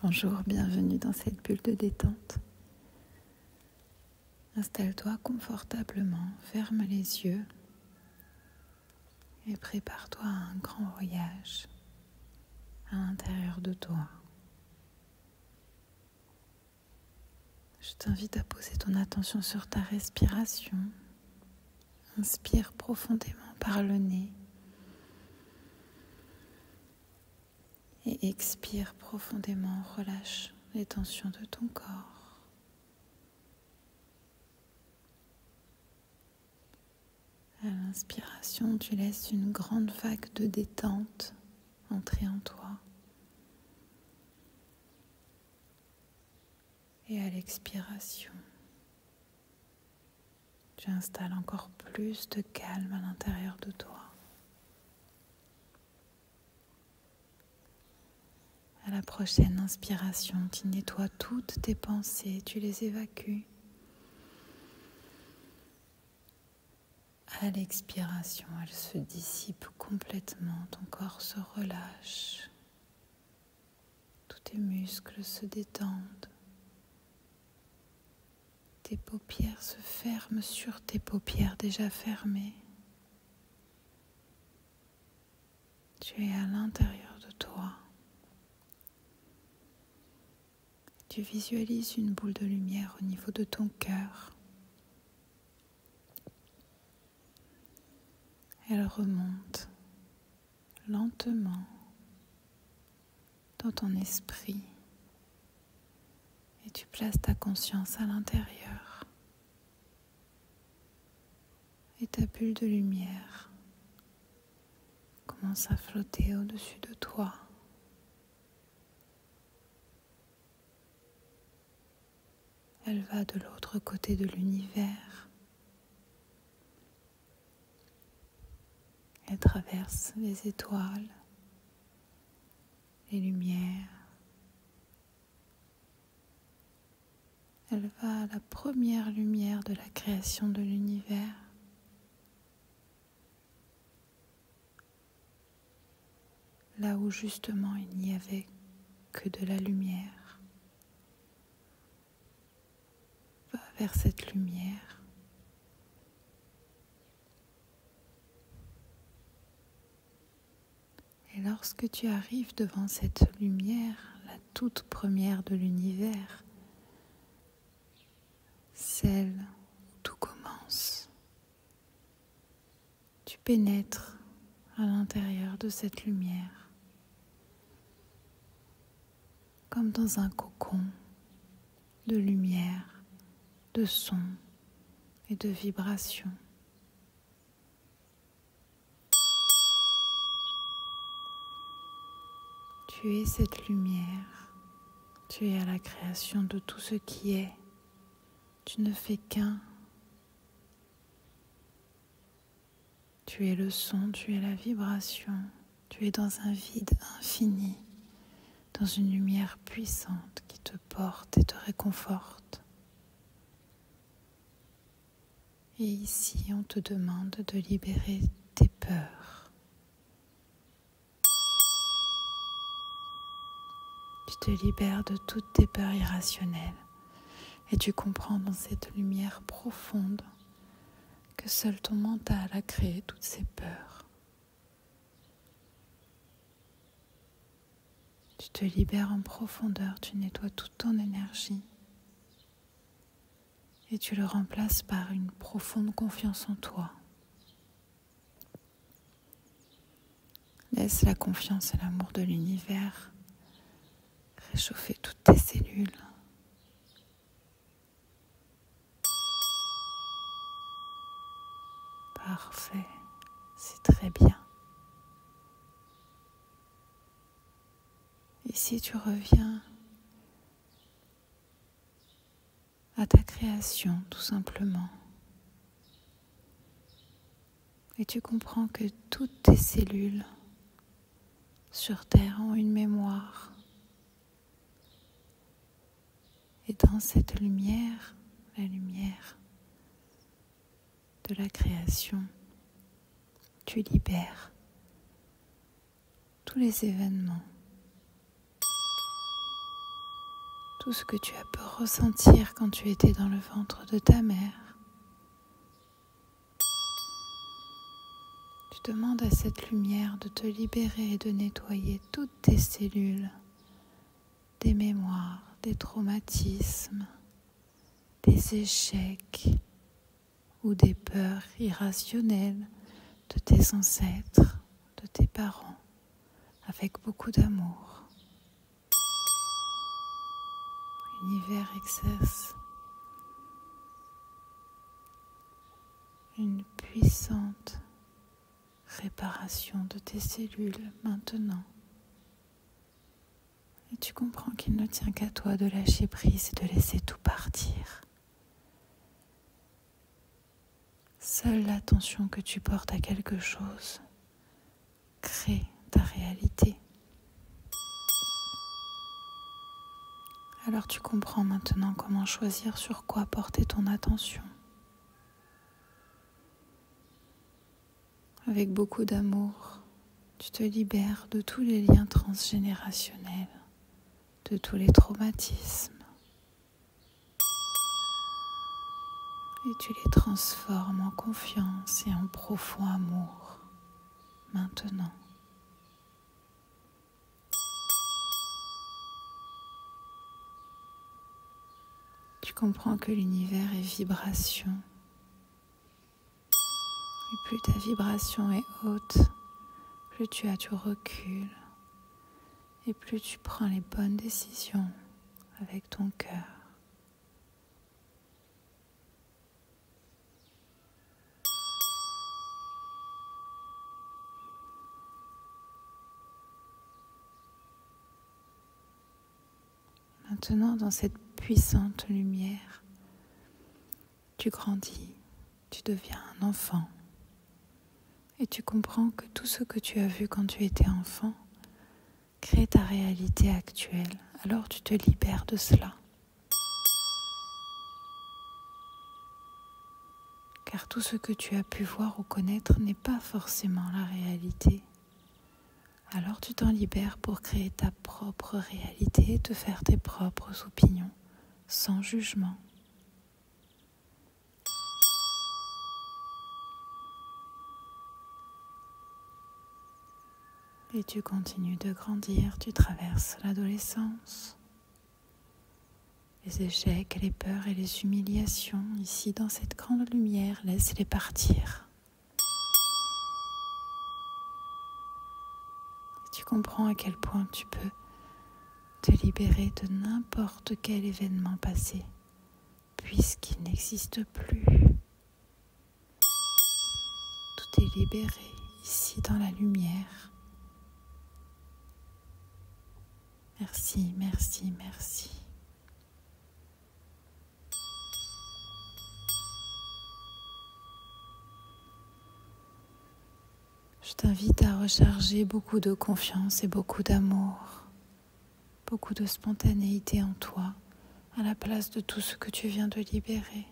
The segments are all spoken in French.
Bonjour, bienvenue dans cette bulle de détente. Installe-toi confortablement, ferme les yeux et prépare-toi à un grand voyage à l'intérieur de toi. Je t'invite à poser ton attention sur ta respiration. Inspire profondément par le nez et expire profondément, relâche les tensions de ton corps. À l'inspiration, tu laisses une grande vague de détente entrer en toi. Et à l'expiration, tu installes encore plus de calme à l'intérieur de toi. À la prochaine inspiration, tu nettoies toutes tes pensées, tu les évacues. À l'expiration, elles se dissipent complètement, ton corps se relâche, tous tes muscles se détendent, tes paupières se ferment sur tes paupières déjà fermées. Tu es à l'intérieur de toi. Tu visualises une boule de lumière au niveau de ton cœur. Elle remonte lentement dans ton esprit et tu places ta conscience à l'intérieur. Et ta bulle de lumière commence à flotter au-dessus de toi. Elle va de l'autre côté de l'univers. Elle traverse les étoiles, les lumières. Elle va à la première lumière de la création de l'univers. Là où justement il n'y avait que de la lumière. Va vers cette lumière. Et lorsque tu arrives devant cette lumière, la toute première de l'univers, celle où tout commence, tu pénètres à l'intérieur de cette lumière, comme dans un cocon de lumière, de son et de vibration. Tu es cette lumière, tu es à la création de tout ce qui est, tu ne fais qu'un. Tu es le son, tu es la vibration, tu es dans un vide infini, dans une lumière puissante qui te porte et te réconforte. Et ici, on te demande de libérer tes peurs. Tu te libères de toutes tes peurs irrationnelles et tu comprends dans cette lumière profonde que seul ton mental a créé toutes ces peurs. Tu te libères en profondeur, tu nettoies toute ton énergie et tu le remplaces par une profonde confiance en toi. Laisse la confiance et l'amour de l'univers réchauffer toutes tes cellules. Parfait, c'est très bien. Ici, tu reviens à ta création, tout simplement. Et tu comprends que toutes tes cellules sur Terre ont une mémoire. Et dans cette lumière, la lumière de la création, tu libères tous les événements tout ce que tu as pu ressentir quand tu étais dans le ventre de ta mère. Tu demandes à cette lumière de te libérer et de nettoyer toutes tes cellules, des mémoires, des traumatismes, des échecs ou des peurs irrationnelles de tes ancêtres, de tes parents, avec beaucoup d'amour. L'univers exerce une puissante réparation de tes cellules maintenant. Et tu comprends qu'il ne tient qu'à toi de lâcher prise et de laisser tout partir. Seule l'attention que tu portes à quelque chose crée ta réalité. Alors tu comprends maintenant comment choisir sur quoi porter ton attention. Avec beaucoup d'amour, tu te libères de tous les liens transgénérationnels, de tous les traumatismes, et tu les transformes en confiance et en profond amour, maintenant. Tu comprends que l'univers est vibration. Et plus ta vibration est haute, plus tu as du recul et plus tu prends les bonnes décisions avec ton cœur. Maintenant, dans cette puissante lumière, tu grandis, tu deviens un enfant. Et tu comprends que tout ce que tu as vu quand tu étais enfant crée ta réalité actuelle. Alors tu te libères de cela. Car tout ce que tu as pu voir ou connaître n'est pas forcément la réalité. Alors tu t'en libères pour créer ta propre réalité et te faire tes propres opinions, sans jugement. Et tu continues de grandir, tu traverses l'adolescence, les échecs, les peurs et les humiliations. Ici, dans cette grande lumière, laisse-les partir. Et tu comprends à quel point tu peux te libérer de n'importe quel événement passé, puisqu'il n'existe plus. Tout est libéré ici dans la lumière. Merci, merci, merci. Je t'invite à recharger beaucoup de confiance et beaucoup d'amour, beaucoup de spontanéité en toi, à la place de tout ce que tu viens de libérer.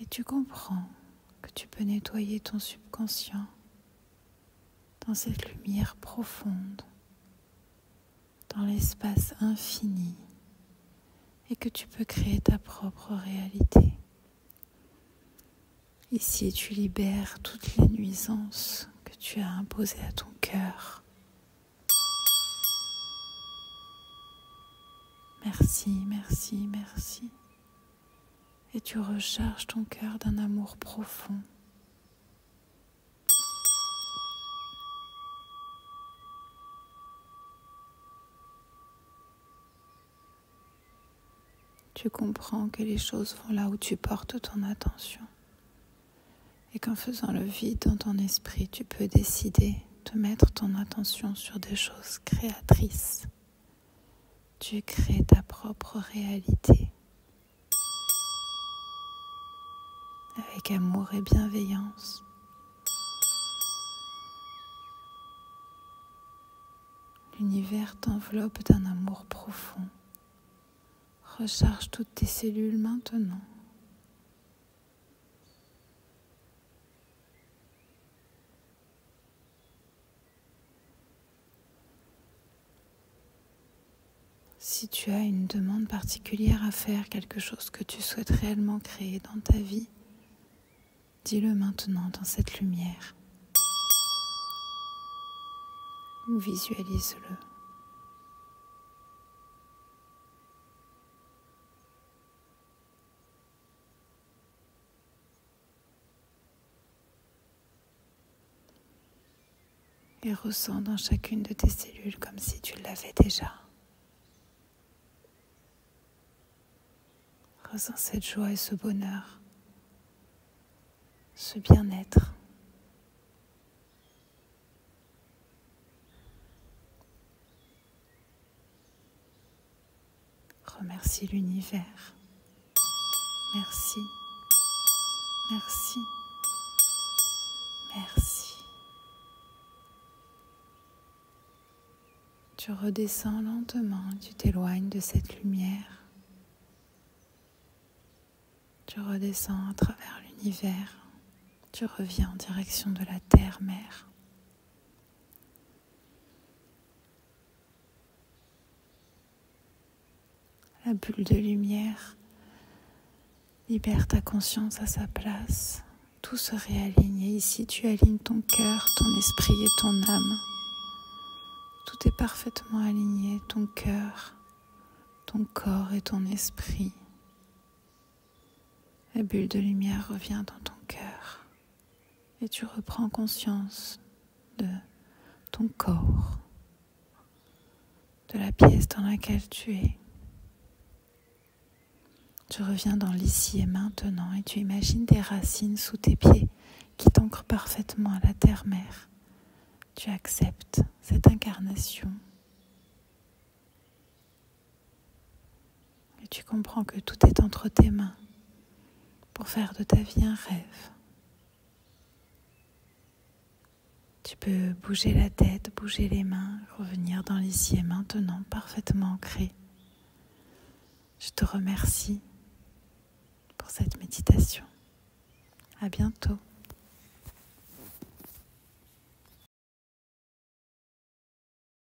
Et tu comprends que tu peux nettoyer ton subconscient dans cette lumière profonde, dans l'espace infini, et que tu peux créer ta propre réalité. Ici, tu libères toutes les nuisances que tu as imposées à ton cœur. Merci, merci, merci. Et tu recharges ton cœur d'un amour profond. Tu comprends que les choses vont là où tu portes ton attention. Et qu'en faisant le vide dans ton esprit, tu peux décider de mettre ton attention sur des choses créatrices. Tu crées ta propre réalité. Avec amour et bienveillance. L'univers t'enveloppe d'un amour profond. Recharge toutes tes cellules maintenant. Si tu as une demande particulière à faire, quelque chose que tu souhaites réellement créer dans ta vie, dis-le maintenant dans cette lumière ou visualise-le. Et ressens dans chacune de tes cellules comme si tu l'avais déjà. Ressens cette joie et ce bonheur, ce bien-être. Remercie l'univers. Merci, merci, merci. Tu redescends lentement, tu t'éloignes de cette lumière. Tu redescends à travers l'univers. Tu reviens en direction de la terre-mère. La bulle de lumière libère ta conscience à sa place. Tout se réaligne et ici tu alignes ton cœur, ton esprit et ton âme. Tout est parfaitement aligné, ton cœur, ton corps et ton esprit. La bulle de lumière revient dans ton cœur et tu reprends conscience de ton corps, de la pièce dans laquelle tu es. Tu reviens dans l'ici et maintenant et tu imagines des racines sous tes pieds qui t'ancrent parfaitement à la terre-mère. Tu acceptes cette incarnation et tu comprends que tout est entre tes mains pour faire de ta vie un rêve. Tu peux bouger la tête, bouger les mains, revenir dans l'ici et maintenant parfaitement ancré. Je te remercie pour cette méditation. À bientôt.